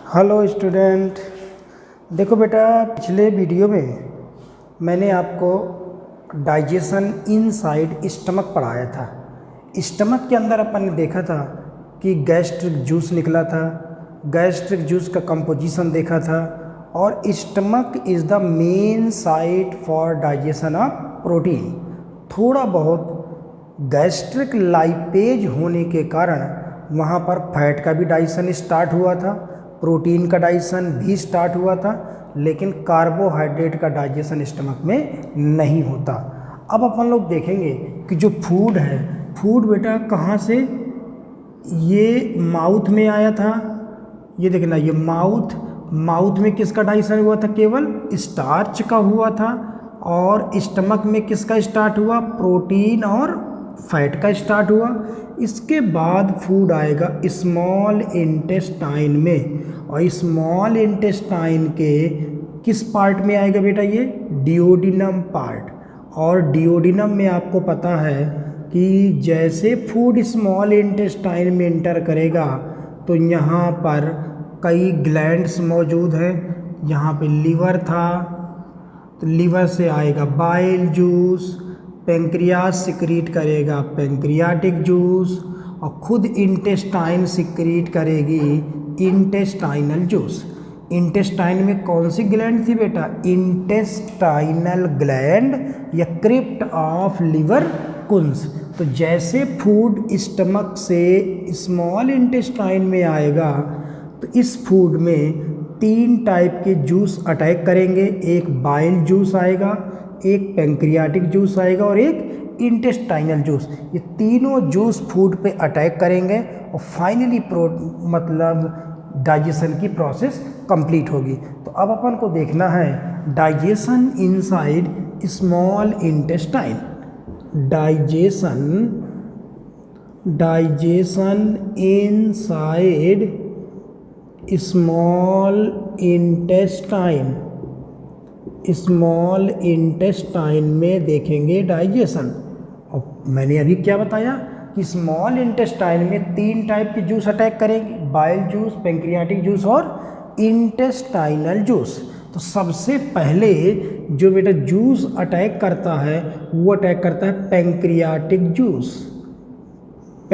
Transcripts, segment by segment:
Hello student. देखो बेटा, पिछले वीडियो में मैंने आपको डाइजेशन इनसाइड स्टमक पढ़ाया था। स्टमक के अंदर अपन ने देखा था कि गैस्ट्रिक जूस निकला था, गैस्ट्रिक जूस का कंपोजिशन देखा था, और stomach is the main site for digestion of protein. थोड़ा बहुत गैस्ट्रिक लाइपेज होने के कारण वहाँ पर फैट का भी डाइजेशन स्टार्ट हुआ था, प्रोटीन का डाइजेशन भी स्टार्ट हुआ था, लेकिन कार्बोहाइड्रेट का डाइजेशन स्टमक में नहीं होता। अब अपन लोग देखेंगे कि जो फूड है, फूड बेटा कहाँ से, ये माउथ में आया था। ये देखना, ये माउथ में किसका डाइजेशन हुआ था? केवल स्टार्च का हुआ था। और स्टमक में किसका स्टार्ट हुआ? प्रोटीन और फैट का स्टार्ट हुआ। इसके बाद फूड आएगा स्मॉल इंटेस्टाइन में, और स्मॉल इंटेस्टाइन के किस पार्ट में आएगा बेटा? ये डिओडिनम पार्ट। और डिओडिनम में आपको पता है कि जैसे फूड स्मॉल इंटेस्टाइन में इंटर करेगा तो यहाँ पर कई ग्लैंड्स मौजूद हैं। यहाँ पे लीवर था, तो लीवर से आएगा बाइल जूस, पेंक्रियास सिक्रीट करेगा पेंक्रियाटिक जूस, और खुद इंटेस्टाइन सिक्रीट करेगी इंटेस्टाइनल जूस। इंटेस्टाइन में कौन सी ग्लैंड थी बेटा? इंटेस्टाइनल ग्लैंड या क्रिप्ट ऑफ लिवर कुंस। तो जैसे फूड स्टमक से स्मॉल इंटेस्टाइन में आएगा तो इस फूड में 3 टाइप के जूस अटैक करेंगे। एक बाइल जूस आएगा, एक पेंक्रियाटिक जूस आएगा, और एक इंटेस्टाइनल जूस। ये तीनों जूस फूड पे अटैक करेंगे और फाइनली मतलब डाइजेशन की प्रोसेस कंप्लीट होगी। तो अब अपन को देखना है digestion inside small intestine. Digestion inside small intestine में देखेंगे डाइजेशन। और मैंने अभी क्या बताया कि स्मॉल इंटेस्टाइन में 3 टाइप के जूस अटैक करेंगे, बाइल जूस, पेंक्रियाटिक जूस और इंटेस्टाइनल जूस। तो सबसे पहले जो बेटा जूस अटैक करता है वो अटैक करता है पेंक्रियाटिक जूस। तो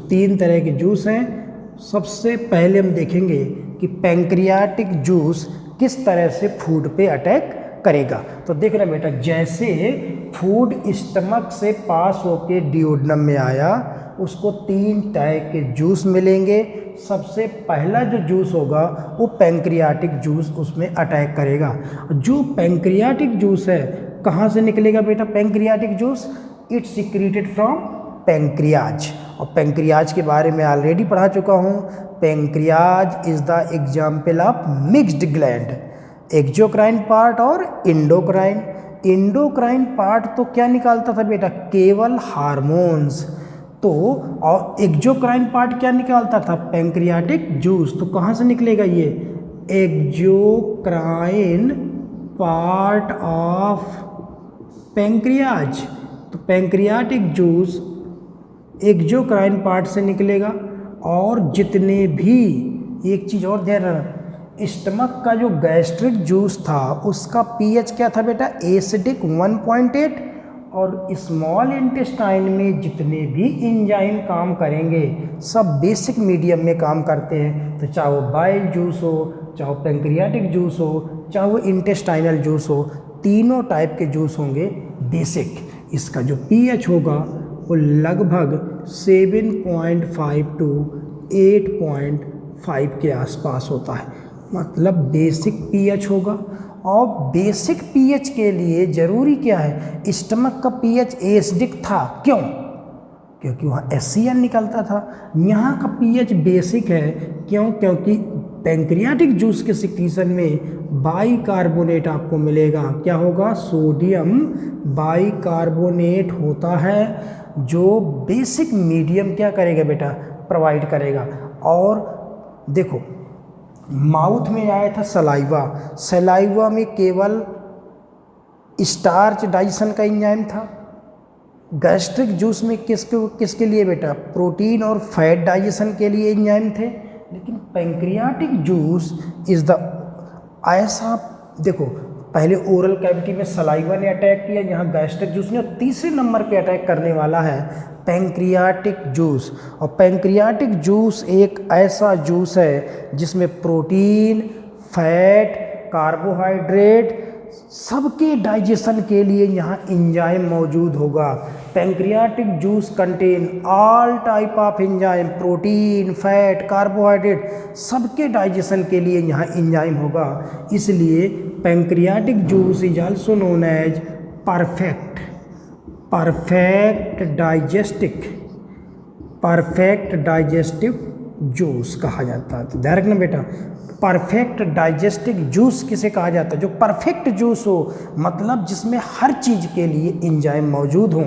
3 तरह के जूस हैं। सबसे पहले हम देखेंगे कि पेंक्रियाटिक जूस किस तरह से फूड पे अटैक करेगा। तो देख रहे बेटा, जैसे फूड स्टमक से पास होके डिओडिनम में आया, उसको 3 टाइप के जूस मिलेंगे। सबसे पहला जो जूस होगा वो पेंक्रियाटिक जूस उसमें अटैक करेगा। जो पेंक्रियाटिक जूस है कहाँ से निकलेगा बेटा? Pancreatic juice it's secreted from pancreas. और पेंक्रियाज के बारे में ऑलरेडी पढ़ा चुका हूँ। Pancreas is the example of mixed gland, exocrine part और इंडोक्राइन। इंडोक्राइन पार्ट तो क्या निकालता था बेटा? केवल हार्मोन्स। तो और एक्सोक्राइन पार्ट क्या निकालता था? Pancreatic juice. तो कहाँ से निकलेगा ये? Exocrine part of pancreas. तो पेंक्रियाटिक जूस एक्सोक्राइन पार्ट से निकलेगा। और जितने भी, एक चीज़ और ध्यान रखना, स्टमक का जो गैस्ट्रिक जूस था उसका पीएच क्या था बेटा? एसिडिक 1.8। और स्मॉल इंटेस्टाइन में जितने भी एंजाइम काम करेंगे सब बेसिक मीडियम में काम करते हैं। तो चाहे वो बाइल जूस हो, चाहे वो पेंक्रियाटिक जूस हो, चाहे वो इंटेस्टाइनल जूस हो, तीनों टाइप के जूस होंगे बेसिक। इसका जो पीएच होगा वो लगभग 7.5 to 8.5 के आसपास होता है, मतलब बेसिक पीएच होगा। और बेसिक पीएच के लिए ज़रूरी क्या है? स्टमक का पीएच एसिडिक था। क्यों? क्योंकि वहाँ HCl निकलता था। यहाँ का पीएच बेसिक है। क्यों? क्योंकि पेंक्रियाटिक जूस के सिक्रीशन में बाइकार्बोनेट आपको मिलेगा। क्या होगा? सोडियम बाइकार्बोनेट होता है, जो बेसिक मीडियम क्या करेगा बेटा? प्रोवाइड करेगा। और देखो, माउथ में आया था सलाइवा में केवल स्टार्च डाइजेशन का एंजाइम था। गैस्ट्रिक जूस में किसके लिए बेटा? प्रोटीन और फैट डाइजेशन के लिए एंजाइम थे। लेकिन पैंक्रियाटिक जूस इज़ द ऐसा, देखो पहले ओरल कैविटी में सलाइवा ने अटैक किया, यहाँ गैस्ट्रिक जूस ने, और तीसरे नंबर पे अटैक करने वाला है पैंक्रियाटिक जूस। और पैंक्रियाटिक जूस एक ऐसा जूस है जिसमें प्रोटीन, फैट, कार्बोहाइड्रेट सबके डाइजेशन के लिए यहाँ एंजाइम मौजूद होगा। Pancreatic juice contain all type of enzyme, protein, fat, carbohydrate सबके डाइजेशन के लिए यहाँ एंजाइम होगा। इसलिए pancreatic juice is also known as perfect digestive juice कहा जाता है। तो ध्यान रखना बेटा, परफेक्ट डाइजेस्टिव जूस किसे कहा जाता है? जो परफेक्ट जूस हो, मतलब जिसमें हर चीज़ के लिए एंजाइम मौजूद हों।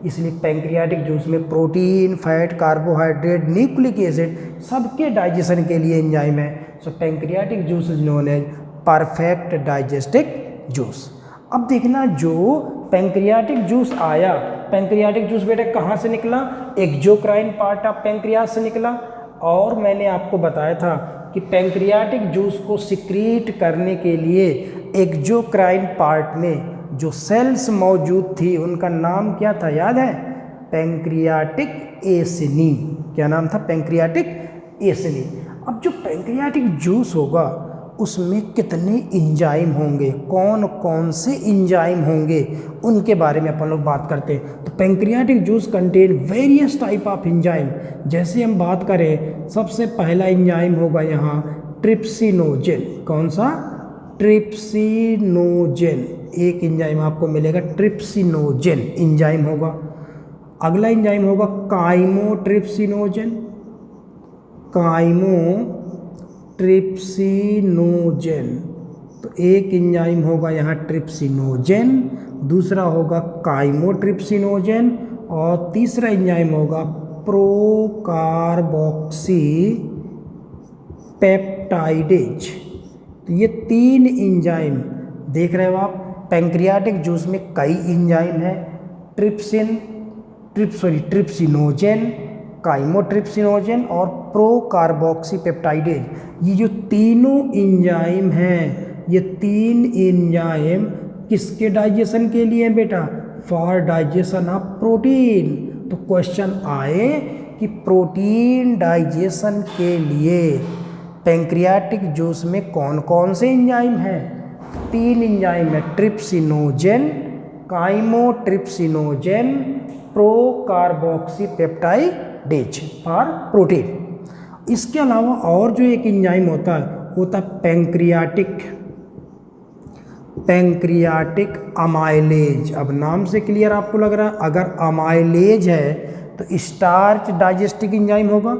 इसलिए पैंक्रियाटिक जूस में protein, fat, carbohydrate, nucleic acid सबके डाइजेशन के लिए एंजाइम है। So pancreatic juice is known as perfect digestive juice. अब देखना, जो पैंक्रियाटिक जूस आया, पैंक्रियाटिक जूस बेटा कहाँ से निकला? एक्सोक्राइन पार्ट ऑफ पैंक्रियास से निकला। और मैंने आपको बताया था कि पैंक्रियाटिक जूस को सिक्रीट करने के लिए एक्सोक्राइन पार्ट में जो सेल्स मौजूद थी उनका नाम क्या था, याद है? पैंक्रियाटिक एसिनी। क्या नाम था? पैंक्रियाटिक एसिनी। अब जो पैंक्रियाटिक जूस होगा उसमें कितने एंजाइम होंगे, कौन कौन से एंजाइम होंगे, उनके बारे में अपन लोग बात करते हैं। तो pancreatic juice contain various type of enzyme. जैसे हम बात करें, सबसे पहला एंजाइम होगा यहाँ ट्रिप्सिनोजेन। कौन सा? ट्रिप्सिनोजेन। एक एंजाइम आपको मिलेगा ट्रिप्सिनोजेन एंजाइम होगा। अगला एंजाइम होगा काइमोट्रिप्सिनोजेन। ट्रिप्सिनोजेन। तो एक एंजाइम होगा यहाँ ट्रिप्सिनोजेन, दूसरा होगा काइमोट्रिप्सिनोजेन, और तीसरा एंजाइम होगा प्रोकार्बोक्सी पेप्टाइडेज। तो ये तीन एंजाइम देख रहे हो आप। पैंक्रियाटिक जूस में कई एंजाइम हैं, ट्रिप्सिनोजेन, काइमोट्रिप्सिनोजेन और प्रोकार्बोक्सी पेप्टाइडेज। ये जो तीनों एंजाइम हैं, ये तीन एंजाइम किसके डाइजेशन के लिए हैं बेटा? For digestion of protein. तो क्वेश्चन आए कि प्रोटीन डाइजेशन के लिए पैंक्रियाटिक जूस में कौन कौन से एंजाइम हैं? तीन एंजाइम है, trypsinogen, chymotrypsinogen, procarboxypeptidase for protein. इसके अलावा और जो एक एंजाइम होता है पैंक्रियाटिक अमाइलेज। अब नाम से क्लियर आपको लग रहा है, अगर अमाइलेज है तो स्टार्च डाइजेस्टिक एंजाइम होगा।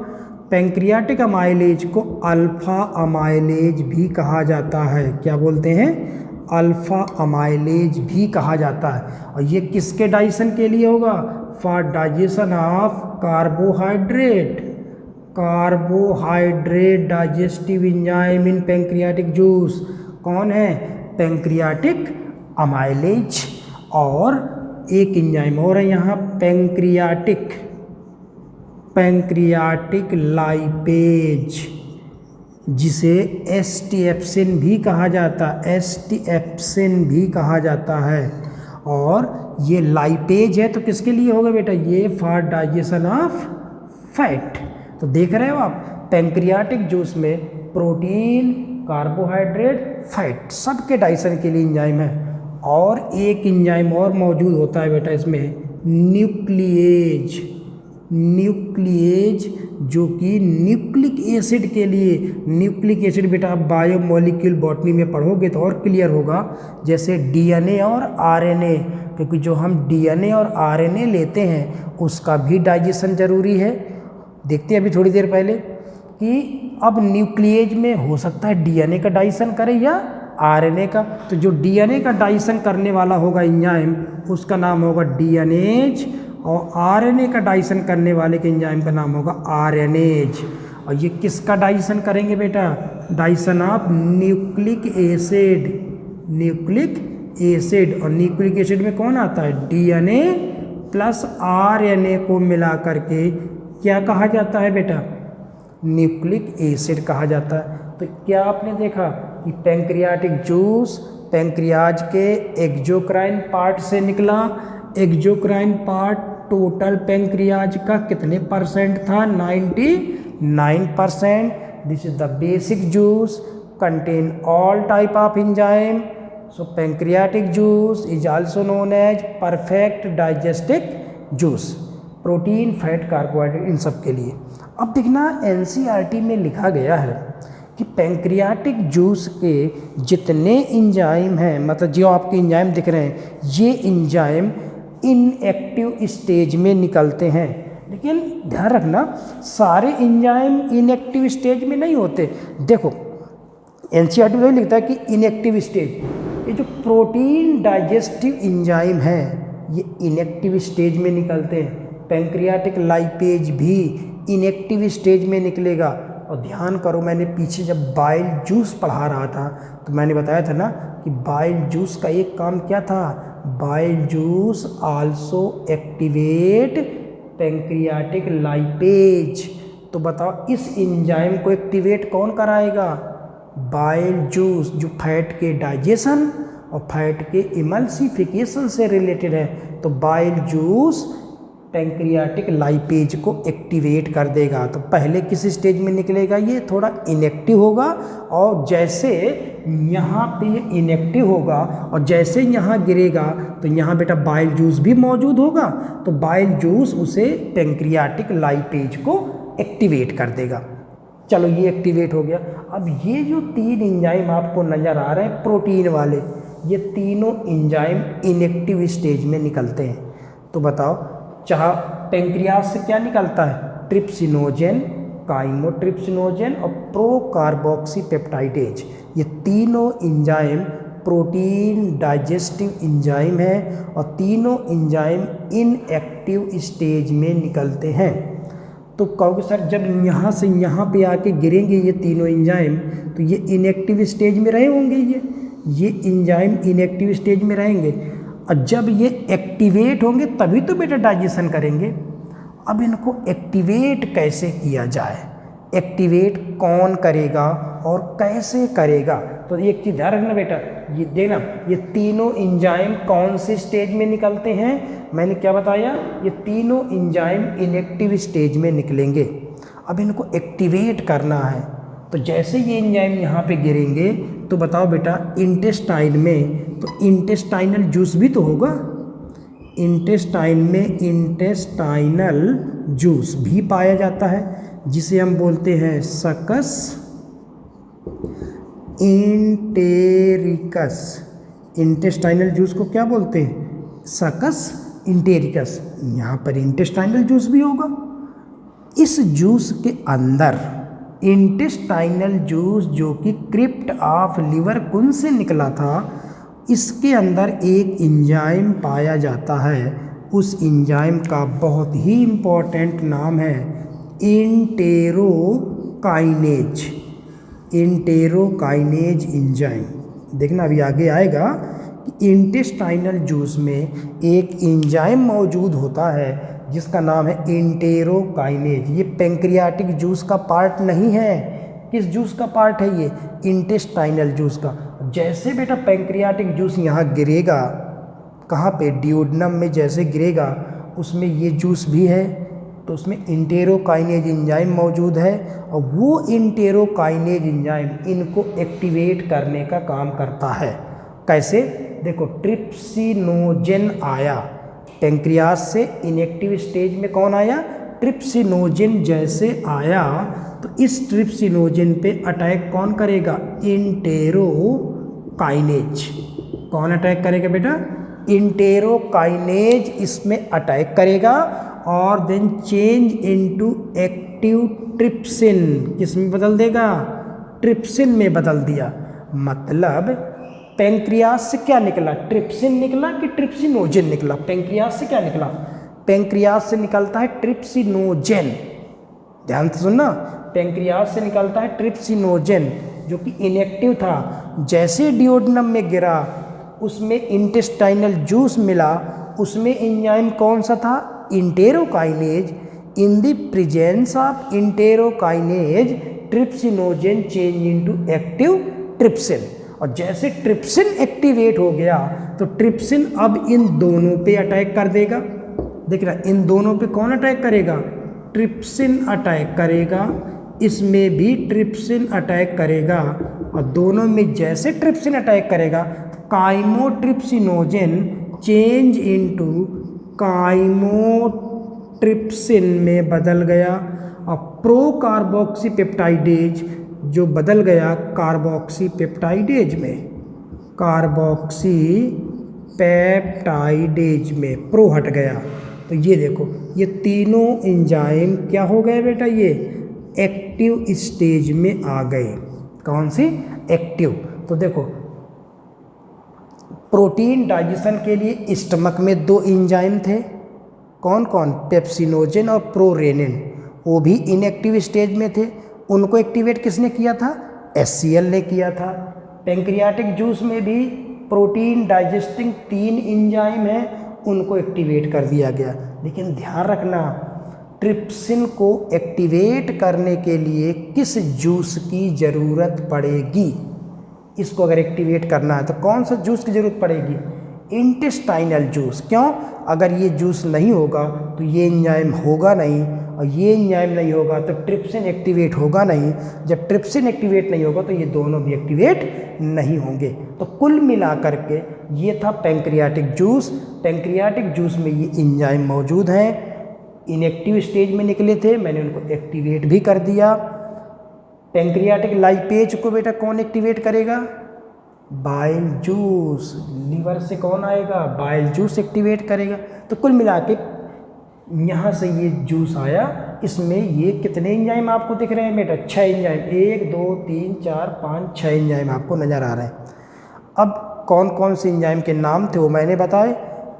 पैंक्रियाटिक अमाइलेज को अल्फा अमाइलेज भी कहा जाता है। क्या बोलते हैं? अल्फा अमाइलेज भी कहा जाता है। और ये किसके डाइजेशन के लिए होगा? For digestion of carbohydrate digestive enzyme in pancreatic juice. कौन है? Pancreatic amylase. और एक एंजाइम और है यहाँ पैंक्रियाटिक लाइपेज, जिसे एस्टिएप्सिन भी कहा जाता है। और ये लाइपेज है तो किसके लिए होगा बेटा? ये फॉर डाइजेशन ऑफ फैट। तो देख रहे हो आप, पैंक्रियाटिक जूस में प्रोटीन, कार्बोहाइड्रेट, फैट सबके डाइजेशन के लिए एंजाइम है। और एक एंजाइम और मौजूद होता है बेटा इसमें, न्यूक्लिएज, जो कि न्यूक्लिक एसिड के लिए। न्यूक्लिक एसिड बेटा आप बायोमोलिक्यूल बॉटनी में पढ़ोगे तो और क्लियर होगा, जैसे डीएनए और आरएनए, क्योंकि जो हम डीएनए और आरएनए लेते हैं उसका भी डाइजेशन जरूरी है। देखते हैं अभी थोड़ी देर पहले कि अब न्यूक्लिएज में हो सकता है डीएनए का डाइजेशन करे या आरएनए का। तो जो डीएनए का डाइजेशन करने वाला होगा एंजाइम, उसका नाम होगा डीएनएज, और आरएनए का डाइजेशन करने वाले के एंजाइम का नाम होगा आरएनएज। और ये किसका डाइजेशन करेंगे बेटा? Digestion of nucleic acid. और न्यूक्लिक एसिड में कौन आता है? डीएनए प्लस आरएनए को मिला करके क्या कहा जाता है बेटा? न्यूक्लिक एसिड कहा जाता है। तो क्या आपने देखा कि पैंक्रियाटिक जूस पैंक्रियाज के एक्सोक्राइन पार्ट से निकला। एक्सोक्राइन पार्ट टोटल पैंक्रियाज का कितने परसेंट था? 99%। This is the basic juice contain all type of enzyme. So pancreatic juice is also known as perfect digestive juice. Protein, fat, carbohydrate इन सब के लिए। अब देखना एनसीईआरटी में लिखा गया है कि पैंक्रियाटिक जूस के जितने एंजाइम हैं, मतलब जो आपके एंजाइम दिख रहे हैं, ये एंजाइम इनएक्टिव स्टेज में निकलते हैं। लेकिन ध्यान रखना सारे एंजाइम इनएक्टिव स्टेज में नहीं होते। देखो एनसीईआरटी में लिखता है कि इनएक्टिव स्टेज, ये जो प्रोटीन डाइजेस्टिव एंजाइम है ये इनएक्टिव स्टेज में निकलते हैं। पैंक्रियाटिक लाइपेज भी इनएक्टिव स्टेज में निकलेगा। और ध्यान करो, मैंने पीछे जब बाइल जूस पढ़ा रहा था तो मैंने बताया था ना कि बाइल जूस का एक काम क्या था? Bile juice also activate pancreatic lipase. तो बताओ इस एंजाइम को एक्टिवेट कौन कराएगा? बाइल जूस, जो फैट के डाइजेशन और फैट के इमल्सिफिकेशन से रिलेटेड है। तो बाइल जूस पैंक्रियाटिक लाइपेज को एक्टिवेट कर देगा। तो पहले किस स्टेज में निकलेगा? ये थोड़ा इनएक्टिव होगा, और जैसे यहाँ पे ये इनएक्टिव होगा और जैसे यहाँ गिरेगा तो यहाँ बेटा बाइल जूस भी मौजूद होगा। तो बाइल जूस उसे पैंक्रियाटिक लाइपेज को एक्टिवेट कर देगा। चलो ये एक्टिवेट हो गया। अब ये जो तीन एंजाइम आपको नज़र आ रहे हैं प्रोटीन वाले, ये तीनों एंजाइम इनएक्टिव स्टेज में निकलते हैं। तो बताओ चाहे पैंक्रियाज से क्या निकलता है? ट्रिप्सिनोजेन, काइमोट्रिप्सिनोजेन और प्रोकार्बोक्सीपेप्टाइडेज। ये तीनों एंजाइम प्रोटीन डाइजेस्टिव एंजाइम है और तीनों एंजाइम इनएक्टिव स्टेज में निकलते हैं। तो कहोगे सर जब यहाँ से यहाँ पे आके गिरेंगे ये तीनों एंजाइम तो ये इनएक्टिव स्टेज में रहे होंगे। ये एंजाइम इनएक्टिव स्टेज में रहेंगे, और जब ये एक्टिवेट होंगे तभी तो बेटा डाइजेशन करेंगे। अब इनको एक्टिवेट कैसे किया जाए? एक्टिवेट कौन करेगा और कैसे करेगा? तो एक चीज़ ध्यान रखना बेटा, ये देखना ये तीनों एंजाइम कौन से स्टेज में निकलते हैं? मैंने क्या बताया? ये तीनों एंजाइम इनएक्टिव स्टेज में निकलेंगे। अब इनको एक्टिवेट करना है, तो जैसे ये एंजाइम यहाँ पे गिरेंगे तो बताओ बेटा इंटेस्टाइन में, तो इंटेस्टाइनल जूस भी तो होगा। इंटेस्टाइन में इंटेस्टाइनल जूस भी पाया जाता है, जिसे हम बोलते हैं सकस इंटेरिकस। इंटेस्टाइनल जूस को क्या बोलते हैं? सकस इंटेरिकस। यहाँ पर इंटेस्टाइनल जूस भी होगा। इस जूस के अंदर इंटेस्टाइनल जूस जो कि क्रिप्ट ऑफ लिवर कुन से निकला था, इसके अंदर एक एंजाइम पाया जाता है। उस एंजाइम का बहुत ही इम्पोर्टेंट नाम है इंटेरोकाइनेज। Enterokinase enzyme. देखना अभी आगे आएगा कि इंटेस्टाइनल जूस में एक एंजाइम मौजूद होता है जिसका नाम है इंटेरोकाइनेज। ये पैंक्रियाटिक जूस का पार्ट नहीं है। किस जूस का पार्ट है ये? इंटेस्टाइनल जूस का। जैसे बेटा पैंक्रियाटिक जूस यहाँ गिरेगा, कहाँ पे? डियोडनम में जैसे गिरेगा उसमें ये जूस भी है, तो उसमें इंटेरोकाइनेज एंजाइम मौजूद है, और वो इंटेरोकाइनेज एंजाइम इनको एक्टिवेट करने का काम करता है। कैसे? देखो ट्रिप्सिनोजेन आया पैंक्रियाज से, इनएक्टिव स्टेज में कौन आया? ट्रिप्सिनोजेन जैसे आया तो इस ट्रिप्सिनोजेन पे अटैक कौन करेगा? इंटेरोकाइनेज। कौन अटैक करेगा बेटा? इंटेरोकाइनेज इसमें अटैक करेगा और then change into active trypsin. किस में बदल देगा? ट्रिप्सिन में बदल दिया। मतलब पैंक्रियाज से क्या निकला? ट्रिप्सिन निकला कि ट्रिप्सिनोजेन निकला? पैंक्रियाज से क्या निकला? पैंक्रियाज से निकलता है ट्रिप्सिनोजेन। ध्यान से सुनना, पैंक्रियाज से निकलता है ट्रिप्सिनोजेन जो कि इनएक्टिव था। जैसे डियोडनम में गिरा उसमें इंटेस्टाइनल जूस मिला, उसमें एंजाइम कौन सा था? Enterokinase. In the presence of enterokinase trypsinogen change into active trypsin. और जैसे ट्रिप्सिन एक्टिवेट हो गया तो ट्रिप्सिन अब इन दोनों पे अटैक कर देगा। देख रहा, इन दोनों पे कौन अटैक करेगा? ट्रिप्सिन अटैक करेगा, इसमें भी ट्रिप्सिन अटैक करेगा। और दोनों में जैसे ट्रिप्सिन अटैक करेगा तो काइमोट्रिप्सिनोजेन चेंज इनटू काइमोट्रिप्सिन में बदल गया और प्रो कार्बोक्सीपेप्टाइडेज जो बदल गया कार्बोक्सीपेप्टाइडेज में, कार्बोक्सीपेप्टाइडेज में प्रो हट गया। तो ये देखो, ये तीनों एंजाइम क्या हो गए बेटा? ये एक्टिव स्टेज में आ गए। कौन सी? एक्टिव। तो देखो, प्रोटीन डाइजेशन के लिए स्टमक में दो एंजाइम थे, कौन कौन? पेप्सिनोजेन और प्रोरेनिन। वो भी इनएक्टिव स्टेज में थे। उनको एक्टिवेट किसने किया था? HCl ने किया था। पैंक्रियाटिक जूस में भी प्रोटीन डाइजेस्टिंग 3 एंजाइम हैं, उनको एक्टिवेट कर दिया गया। लेकिन ध्यान रखना, ट्रिप्सिन को एक्टिवेट करने के लिए किस जूस की ज़रूरत पड़ेगी? इसको अगर एक्टिवेट करना है तो कौन सा जूस की ज़रूरत पड़ेगी? Intestinal juice. क्यों? अगर ये जूस नहीं होगा तो ये एंजाइम होगा नहीं, और ये एंजाइम नहीं होगा तो ट्रिप्सिन एक्टिवेट होगा नहीं। जब ट्रिप्सिन एक्टिवेट नहीं होगा तो ये दोनों भी एक्टिवेट नहीं होंगे। तो कुल मिला करके ये था पैंक्रियाटिक जूस। पैंक्रियाटिक जूस में ये एंजाइम मौजूद हैं, इनएक्टिव स्टेज में निकले थे, मैंने उनको एक्टिवेट भी कर दिया। पैंक्रियाटिक लाइपेज को बेटा कौन एक्टिवेट करेगा? Bile juice. लीवर से कौन आएगा? बाइल जूस एक्टिवेट करेगा। तो कुल मिला के यहाँ से ये जूस आया, इसमें ये कितने एंजाइम आपको दिख रहे हैं बेटा? 6 एंजाइम। 1 2 3 4 5 6 एंजाइम आपको नज़र आ रहे हैं। अब कौन कौन से एंजाइम के नाम थे वो मैंने बताए,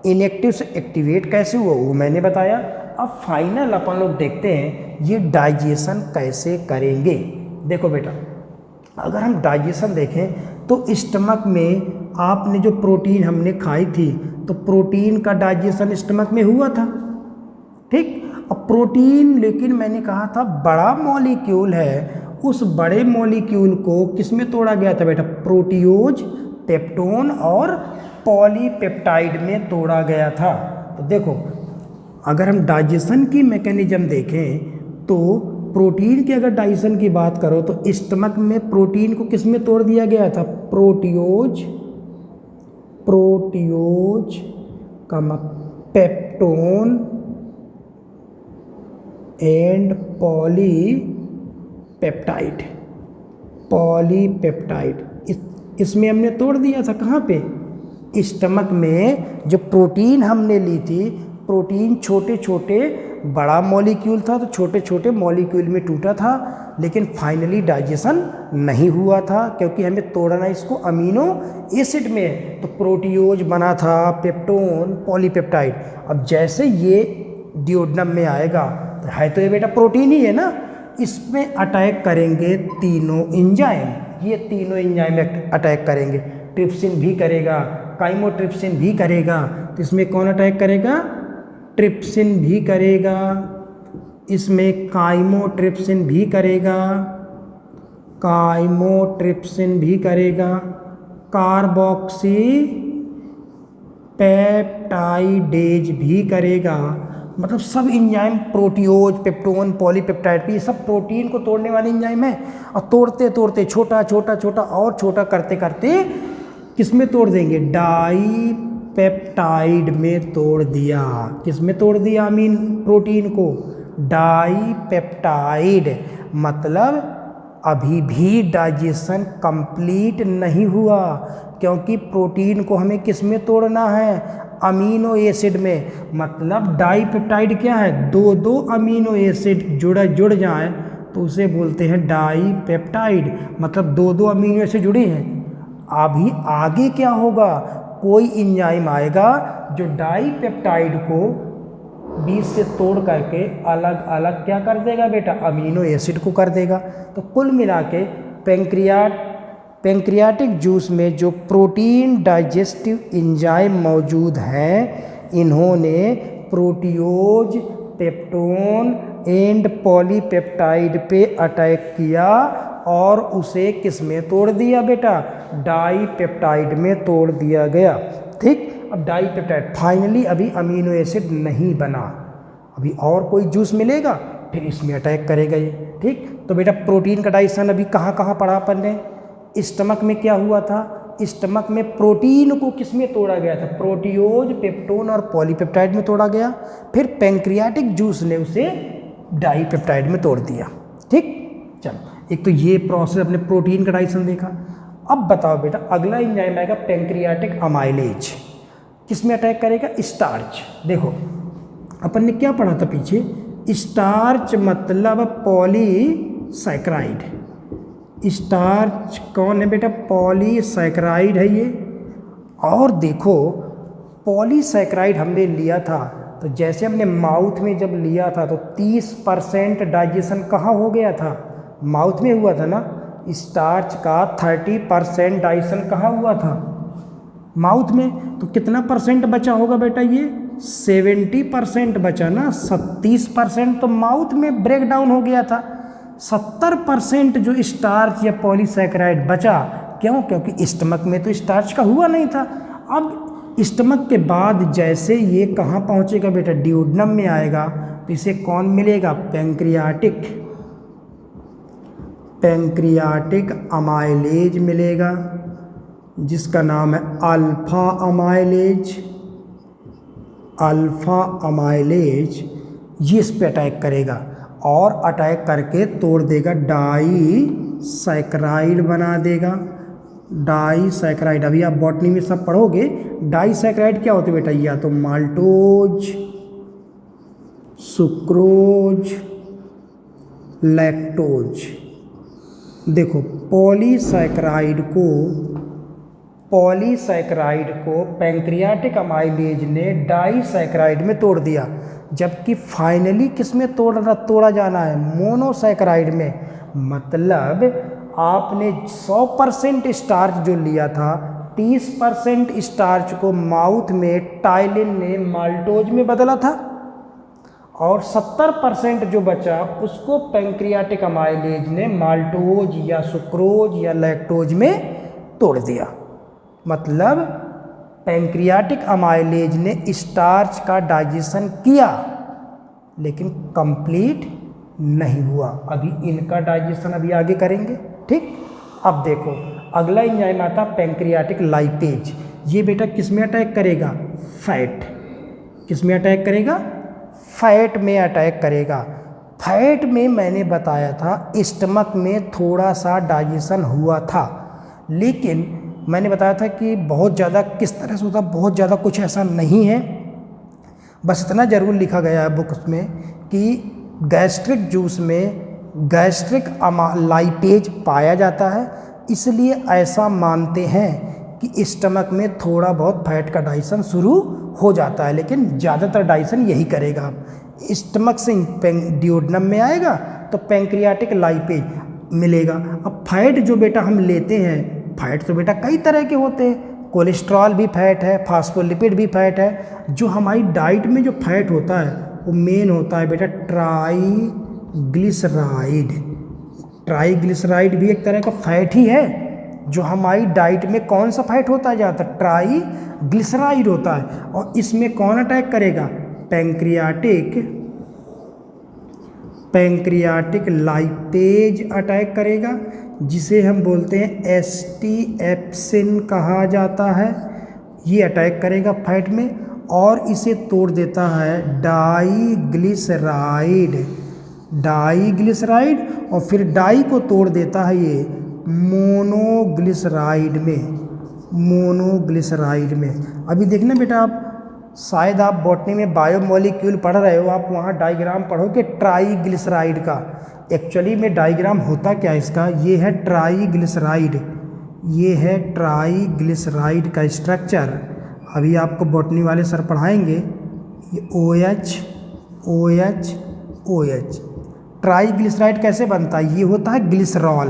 इनएक्टिव से एक्टिवेट कैसे हुआ वो मैंने बताया। अब फाइनल अपन लोग देखते हैं ये डाइजेशन कैसे करेंगे। देखो बेटा, अगर हम डाइजेशन देखें तो स्टमक में आपने जो प्रोटीन हमने खाई थी तो प्रोटीन का डाइजेशन स्टमक में हुआ था, ठीक। अब प्रोटीन, लेकिन मैंने कहा था बड़ा मॉलिक्यूल है, उस बड़े मॉलिक्यूल को किस में तोड़ा गया था बेटा? प्रोटियोज, पेप्टोन और पॉलीपेप्टाइड में तोड़ा गया था। तो देखो, अगर हम डाइजेशन की मैकेनिज्म देखें तो प्रोटीन की अगर डाइजेशन की बात करो तो स्टमक में प्रोटीन को किस में तोड़ दिया गया था? प्रोटियोज का पेप्टोन एंड पॉलीपेप्टाइड इसमें हमने तोड़ दिया था। कहाँ पे? स्टमक में जो प्रोटीन हमने ली थी, प्रोटीन छोटे छोटे, बड़ा मॉलिक्यूल था तो छोटे छोटे मॉलिक्यूल में टूटा था, लेकिन फाइनली डाइजेशन नहीं हुआ था क्योंकि हमें तोड़ना इसको अमीनो एसिड में। तो प्रोटियोज बना था, पेप्टोन, पॉलीपेप्टाइड। अब जैसे ये डिओडनम में आएगा तो है तो ये बेटा प्रोटीन ही है ना, इसमें अटैक करेंगे तीनों एंजाइम। ये तीनों एंजाइम अटैक करेंगे, ट्रिप्सिन भी करेगा, काइमोट्रिप्सिन भी करेगा। तो इसमें कौन अटैक करेगा? ट्रिप्सिन भी करेगा, इसमें काइमोट्रिप्सिन भी करेगा, कार्बोक्सी पेप्टाइडेज भी करेगा। मतलब सब एंजाइम, प्रोटियोज, पेप्टोन, पॉलीपेप्टाइड, ये सब प्रोटीन को तोड़ने वाले एंजाइम है। और तोड़ते तोड़ते छोटा छोटा छोटा और छोटा करते करते किस में तोड़ देंगे? डाई पेप्टाइड में तोड़ दिया। किस में तोड़ दिया? अमीन प्रोटीन को डाई पेप्टाइड। मतलब अभी भी डाइजेशन कंप्लीट नहीं हुआ क्योंकि प्रोटीन को हमें किस में तोड़ना है? अमीनो एसिड में। मतलब डाई पेप्टाइड क्या है? दो अमीनो एसिड जुड़ जाए तो उसे बोलते हैं डाई पेप्टाइड। मतलब दो अमीनो एसिड जुड़े हैं। अभी आगे क्या होगा? कोई एंजाइम आएगा जो डाई पेप्टाइड को बीच से तोड़ करके अलग अलग क्या कर देगा बेटा? अमीनो एसिड को कर देगा। तो कुल मिला के पैंक्रियाटिक जूस में जो प्रोटीन डाइजेस्टिव एंजाइम मौजूद हैं, इन्होंने प्रोटियोज, पेप्टोन एंड पॉलीपेप्टाइड पे अटैक किया और उसे किस में तोड़ दिया बेटा, डाईपेप्टाइड में तोड़ दिया गया। ठीक, अब डाईपेप्टाइड फाइनली अभी अमीनो एसिड नहीं बना, अभी और कोई जूस मिलेगा फिर इसमें अटैक करेगा ये। ठीक, तो बेटा प्रोटीन का डाइजेशन अभी कहाँ कहाँ पढ़ा अपन ने, स्टमक में क्या हुआ था, स्टमक में प्रोटीन को किस में तोड़ा गया था, प्रोटियोज, पेप्टोन और पॉलीपेप्टाइड में तोड़ा गया, फिर पैंक्रियाटिक जूस ने उसे डाईपेप्टाइड में तोड़ दिया। ठीक, चलो एक तो ये प्रोसेस अपने प्रोटीन का डाइजेशन देखा। अब बताओ बेटा अगला एंजाइम आएगा पैंक्रियाटिक अमाइलेज, किसमें अटैक करेगा, स्टार्च। देखो अपन ने क्या पढ़ा था पीछे, स्टार्च मतलब पॉलीसैकराइड। स्टार्च कौन है बेटा, पॉलीसैकराइड है ये। और देखो पॉलीसैकराइड हमने लिया था तो जैसे हमने माउथ में जब लिया था तो 30% डाइजेशन कहाँ हो गया था, माउथ में हुआ था ना। स्टार्च का 30% डाइजेशन कहाँ हुआ था, माउथ में। तो कितना परसेंट बचा होगा बेटा, ये 70% बचा ना। 30% तो माउथ में ब्रेक डाउन हो गया था, 70% जो स्टार्च या पॉलीसैकराइड बचा। क्यों, क्योंकि स्टमक में तो स्टार्च का हुआ नहीं था। अब स्टमक के बाद जैसे ये कहाँ पहुँचेगा बेटा, ड्यूोडेनम में आएगा तो इसे कौन मिलेगा, पैंक्रियाटिक अमाइलेज मिलेगा, जिसका नाम है अल्फा अमाइलेज। अल्फा अमाइलेज ये इस पे अटैक करेगा और अटैक करके तोड़ देगा, डाईसैकराइड बना देगा। डाईसैकराइड अभी आप बॉटनी में सब पढ़ोगे। डाईसैकराइड क्या होते बेटा, या तो माल्टोज, सुक्रोज, लैक्टोज। देखो पॉलीसैकराइड को पैंक्रियाटिक अमाइलेज ने डाईसैकराइड में तोड़ दिया, जबकि फाइनली किस में तोड़ा जाना है, मोनोसैकराइड में। मतलब आपने 100% स्टार्च जो लिया था, 30% स्टार्च को माउथ में टाइलिन ने माल्टोज में बदला था और 70% जो बचा उसको पैंक्रियाटिक अमाइलेज ने माल्टोज या सुक्रोज या लैक्टोज में तोड़ दिया। मतलब पैंक्रियाटिक अमाइलेज ने स्टार्च का डाइजेशन किया लेकिन कंप्लीट नहीं हुआ। अभी इनका डाइजेशन अभी आगे करेंगे। ठीक, अब देखो अगला एंजाइम आता पैंक्रियाटिक लाइपेज। ये बेटा किस में अटैक करेगा, फैट। किस में अटैक करेगा, फैट में अटैक करेगा। फैट में मैंने बताया था स्टमक में थोड़ा सा डाइजेशन हुआ था, लेकिन मैंने बताया था कि बहुत ज़्यादा किस तरह से होता, बहुत ज़्यादा कुछ ऐसा नहीं है। बस इतना ज़रूर लिखा गया है बुक में कि गैस्ट्रिक जूस में गैस्ट्रिक लाइपेज पाया जाता है, इसलिए ऐसा मानते हैं कि स्टमक में थोड़ा बहुत फैट का डाइजेशन शुरू हो जाता है, लेकिन ज़्यादातर डाइजेशन यही करेगा। स्टमक से ड्यूोडेनम में आएगा तो पैंक्रियाटिक लाइपेज मिलेगा। अब फैट जो बेटा हम लेते हैं, फैट तो बेटा कई तरह के होते हैं, कोलेस्ट्रॉल भी फैट है, फास्फोलिपिड भी फैट है। जो हमारी डाइट में जो फैट होता है वो मेन होता है बेटा ट्राइग्लिसराइड। ट्राइग्लिसराइड भी एक तरह का फैट ही है। जो हमारी डाइट में कौन सा फैट होता है ज़्यादातर, ट्राइग्लिसराइड होता है। और इसमें कौन अटैक करेगा, पैंक्रियाटिक लाइपेज अटैक करेगा, जिसे हम बोलते हैं एस्टीएप्सिन कहा जाता है। ये अटैक करेगा फैट में और इसे तोड़ देता है डाईग्लिसराइड और फिर डाई को तोड़ देता है ये मोनोग्लिसराइड में। अभी देखना बेटा, आप शायद आप बॉटनी में बायोमोलिक्यूल पढ़ रहे हो, आप वहाँ डायग्राम पढ़ोगे ट्राइग्लिसराइड का। एक्चुअली में डायग्राम होता क्या है इसका, ये है ट्राइग्लिसराइड, ये है ट्राइग्लिसराइड का स्ट्रक्चर। अभी आपको बॉटनी वाले सर पढ़ाएंगे। ये OH ट्राइग्लिसराइड कैसे बनता है, ये होता है ग्लिसरॉल।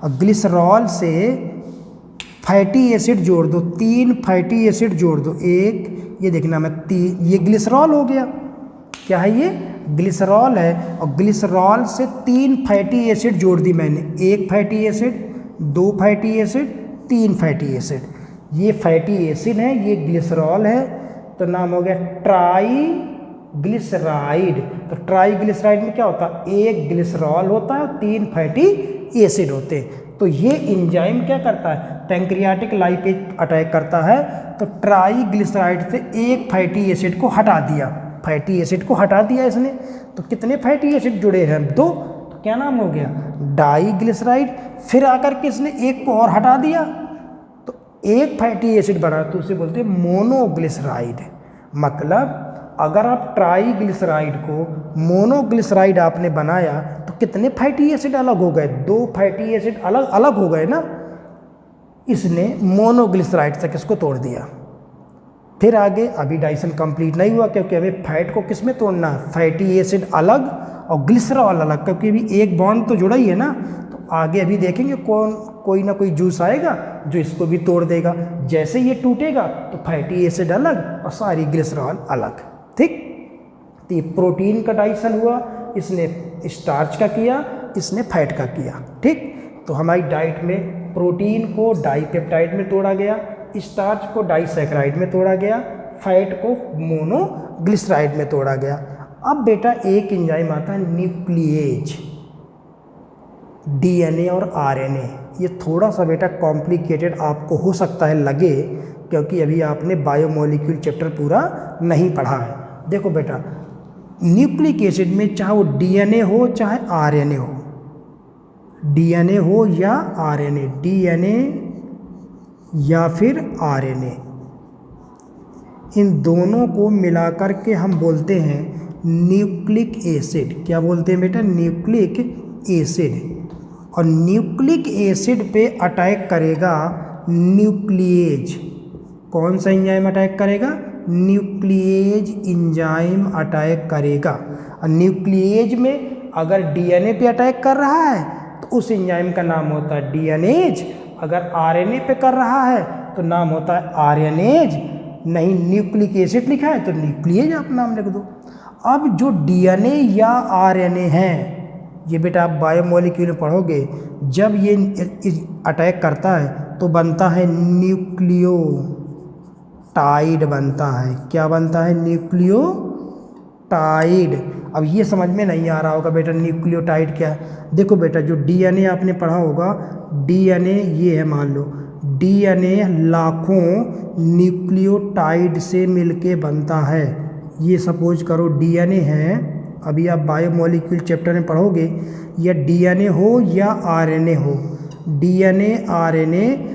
और ग्लिसरॉल से फैटी एसिड जोड़ दो, 3 फैटी एसिड जोड़ दो, एक ये देखना मैं ये ग्लिसरॉल हो गया। क्या है ये? ग्लिसरॉल है। और ग्लिसरॉल से 3 फैटी एसिड जोड़ दी मैंने, 1 fatty acid, 2 fatty acid, 3 fatty acid. ये फैटी एसिड है, ये ग्लिसरॉल है, तो नाम हो गया ट्राई ग्लिसराइड। तो ट्राई ग्लिसराइड में क्या होता है? एक ग्लिसरॉल होता है, 3 फैटी एसिड होते हैं। तो ये एंजाइम क्या करता है? पैंक्रियाटिक लाइपेज अटैक करता है। तो ट्राई ग्लिसराइड से एक फैटी एसिड को हटा दिया, फैटी एसिड को हटा दिया इसने। तो कितने फैटी एसिड जुड़े हैं? 2। तो क्या नाम हो गया? Diglyceride. फिर आकर के इसने एक को और हटा दिया, तो एक फैटी एसिड बना, तो उसे बोलते हैं मोनोग्लिसराइड। मतलब अगर आप ट्राई ग्लिसराइड को मोनोग्लिसराइड आपने बनाया तो कितने फैटी एसिड अलग हो गए? 2 फैटी एसिड अलग अलग हो गए ना। इसने मोनोग्लिसराइड तक इसको तोड़ दिया। फिर आगे अभी डाइजेशन कंप्लीट नहीं हुआ, क्योंकि हमें फैट को किस में तोड़ना है? फैटी एसिड अलग और ग्लिसरॉल अलग, क्योंकि अभी एक बॉन्ड तो जुड़ा ही है ना। तो आगे अभी देखेंगे कोई ना कोई जूस आएगा जो इसको भी तोड़ देगा। जैसे ये टूटेगा तो फैटी एसिड अलग और सारी ग्लिसरॉल अलग। ठीक, तो ये प्रोटीन का डाइजेशन हुआ, इसने स्टार्च का किया, इसने फैट का किया। ठीक, तो हमारी डाइट में प्रोटीन को डाइपेप्टाइड में तोड़ा गया, स्टार्च को डाइसैकराइड में तोड़ा गया, फैट को मोनोग्लिसराइड में तोड़ा गया। अब बेटा एक एंजाइम आता है न्यूक्लिएज, डीएनए और आरएनए। ये थोड़ा सा बेटा कॉम्प्लिकेटेड आपको हो सकता है लगे, क्योंकि अभी आपने बायोमोलिक्यूल चैप्टर पूरा नहीं पढ़ा है। देखो बेटा, न्यूक्लिक एसिड में चाहे वो डीएनए हो चाहे आरएनए हो, डीएनए हो या आरएनए, डीएनए या फिर आरएनए, इन दोनों को मिलाकर के हम बोलते हैं न्यूक्लिक एसिड। क्या बोलते हैं बेटा? Nucleic acid. और न्यूक्लिक एसिड पे अटैक करेगा न्यूक्लिएज। कौन सा एंजाइम अटैक करेगा? न्यूक्लिएज एंजाइम अटैक करेगा। और न्यूक्लिएज में अगर डीएनए पे अटैक कर रहा है तो उस एंजाइम का नाम होता है डीएनएज। अगर आरएनए पे कर रहा है तो नाम होता है आरएनएज। नहीं न्यूक्लिक एसिड लिखा है तो न्यूक्लिएज आप नाम लिख दो। अब जो डीएनए या आरएनए है, ये बेटा आप बायोमोलिक्यूल में पढ़ोगे, जब ये अटैक करता है तो बनता है न्यूक्लियोटाइड बनता है। क्या बनता है? न्यूक्लियोटाइड। अब ये समझ में नहीं आ रहा होगा बेटा न्यूक्लियोटाइड क्या है। देखो बेटा, जो डीएनए आपने पढ़ा होगा, डीएनए ये है, मान लो डीएनए लाखों न्यूक्लियोटाइड से मिलके बनता है। ये सपोज करो डीएनए है, अभी आप बायोमोलिक्यूल चैप्टर में पढ़ोगे, या डीएनए हो या आरएनए हो, डीएनए आरएनए,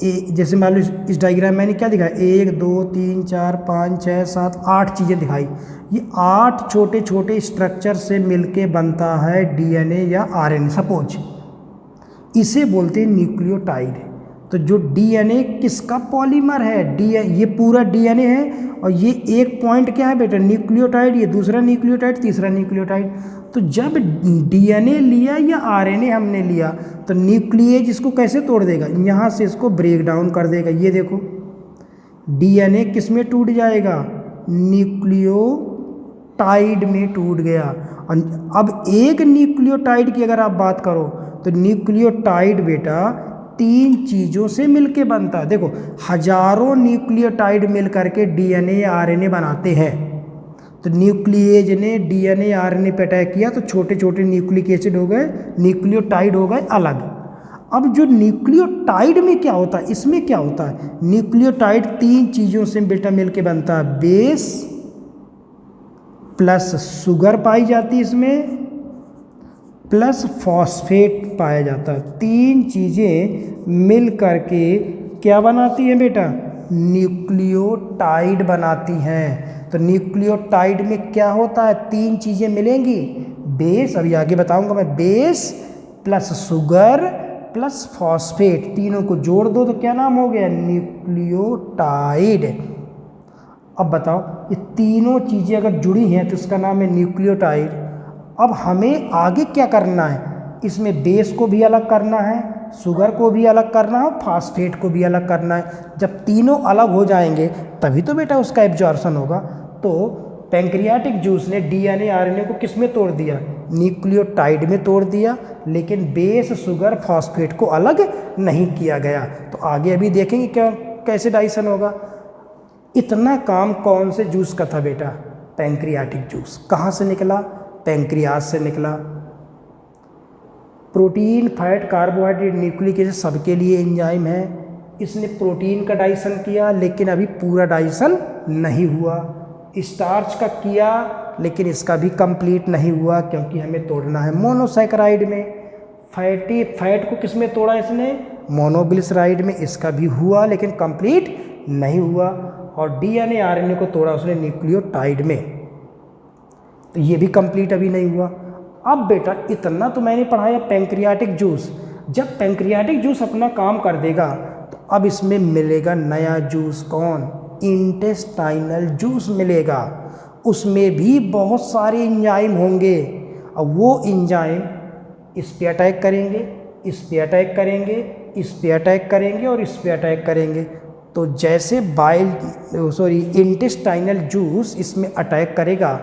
जैसे मान लो इस डायग्राम मैंने क्या दिखाया, 1 2 3 4 5 6 7 8 चीज़ें दिखाई। ये 8 छोटे छोटे स्ट्रक्चर से मिलके बनता है डीएनए या आरएनए। सपोज इसे बोलते हैं न्यूक्लियोटाइड। तो जो डीएनए किसका पॉलीमर है? ये पूरा डीएनए है, और ये एक पॉइंट क्या है बेटा? न्यूक्लियोटाइड। ये दूसरा न्यूक्लियोटाइड, तीसरा न्यूक्लियोटाइड। तो जब डीएनए लिया या आरएनए हमने लिया तो न्यूक्लिएज इसको कैसे तोड़ देगा? यहाँ से इसको ब्रेक डाउन कर देगा। ये देखो डीएनए किस में टूट जाएगा? न्यूक्लियोटाइड में टूट गया। अब एक न्यूक्लियोटाइड की अगर आप बात करो तो न्यूक्लियोटाइड बेटा 3 चीज़ों से मिलके बनता है। देखो हजारों न्यूक्लियोटाइड मिल करके डीएनए या आरएनए बनाते हैं। तो न्यूक्लिएज ने डीएनए आरएनए पे अटैक किया तो छोटे छोटे न्यूक्लिक एसिड हो गए, न्यूक्लियोटाइड हो गए अलग। अब जो न्यूक्लियोटाइड में क्या होता है, इसमें क्या होता है? न्यूक्लियोटाइड 3 चीज़ों से बेटा मिलके बनता है। बेस प्लस शुगर पाई जाती है इसमें, प्लस फॉस्फेट पाया जाता है। 3 चीज़ें मिल करके क्या बनाती हैं बेटा? न्यूक्लियोटाइड बनाती हैं। तो न्यूक्लियोटाइड में क्या होता है? 3 चीज़ें मिलेंगी, बेस, अभी आगे बताऊंगा मैं, base plus sugar plus phosphate, तीनों को जोड़ दो तो क्या नाम हो गया? न्यूक्लियोटाइड। अब बताओ ये तीनों चीज़ें अगर जुड़ी हैं तो इसका नाम है न्यूक्लियोटाइड। अब हमें आगे क्या करना है? इसमें बेस को भी अलग करना है, शुगर को भी अलग करना है, फास्फेट को भी अलग करना है। जब तीनों अलग हो जाएंगे तभी तो बेटा उसका एब्जॉर्प्शन होगा। तो पैंक्रियाटिक जूस ने डीएनए आरएनए को किस में तोड़ दिया, न्यूक्लियोटाइड में तोड़ दिया, लेकिन बेस शुगर फॉस्फेट को अलग नहीं किया गया। तो आगे अभी देखेंगे क्या कैसे डाइजेशन होगा। इतना काम कौन से जूस का था बेटा, पैंक्रियाटिक जूस। कहाँ से निकला, पैंक्रियास से निकला। Protein, fat, carbohydrate, nucleic acid सबके लिए एंजाइम है। इसने प्रोटीन का डाइजेशन किया, लेकिन अभी पूरा डाइजेशन नहीं हुआ। स्टार्च का किया, लेकिन इसका भी कंप्लीट नहीं हुआ, क्योंकि हमें तोड़ना है मोनोसैकेराइड में। फैट को किस में तोड़ा इसने, मोनोग्लिसराइड में। इसका भी हुआ, लेकिन कंप्लीट नहीं हुआ। और डीएनए आरएनए को तोड़ा उसने न्यूक्लियोटाइड में, तो ये भी कंप्लीट अभी नहीं हुआ। अब बेटा इतना तो मैंने पढ़ाया पैंक्रियाटिक जूस। जब पैंक्रियाटिक जूस अपना काम कर देगा तो अब इसमें मिलेगा नया जूस, कौन, इंटेस्टाइनल जूस मिलेगा। उसमें भी बहुत सारे एंजाइम होंगे। अब वो एंजाइम इस पे अटैक करेंगे, इस पे अटैक करेंगे, इस पे अटैक करेंगे और इस पे अटैक करेंगे। तो जैसे इंटेस्टाइनल जूस इसमें अटैक करेगा,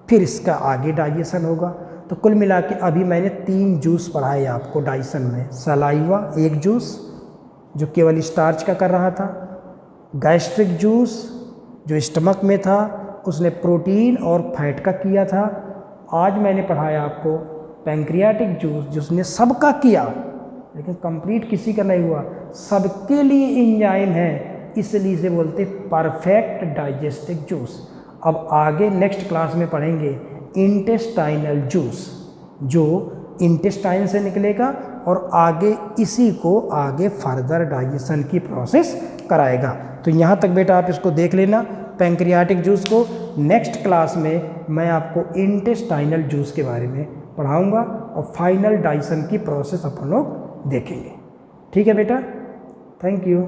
फिर इसका आगे डाइजेशन होगा। तो कुल मिला के अभी मैंने 3 जूस पढ़ाए आपको डाइजेशन में। सलाइवा एक जूस जो केवल स्टार्च का कर रहा था, गैस्ट्रिक जूस जो स्टमक में था उसने प्रोटीन और फैट का किया था। आज मैंने पढ़ाया आपको पैंक्रियाटिक जूस जिसने सबका किया, लेकिन कंप्लीट किसी का नहीं हुआ। सबके लिए एंजाइम है, इसलिए इसे बोलते परफेक्ट डाइजेस्टिव जूस। अब आगे नेक्स्ट क्लास में पढ़ेंगे इंटेस्टाइनल जूस, जो इंटेस्टाइन से निकलेगा और आगे इसी को आगे फर्दर डाइजेशन की प्रोसेस कराएगा। तो यहाँ तक बेटा आप इसको देख लेना, पैंक्रियाटिक जूस को। नेक्स्ट क्लास में मैं आपको इंटेस्टाइनल जूस के बारे में पढ़ाऊँगा और फाइनल डाइजेशन की प्रोसेस अपन लोग देखेंगे। ठीक है बेटा, थैंक यू।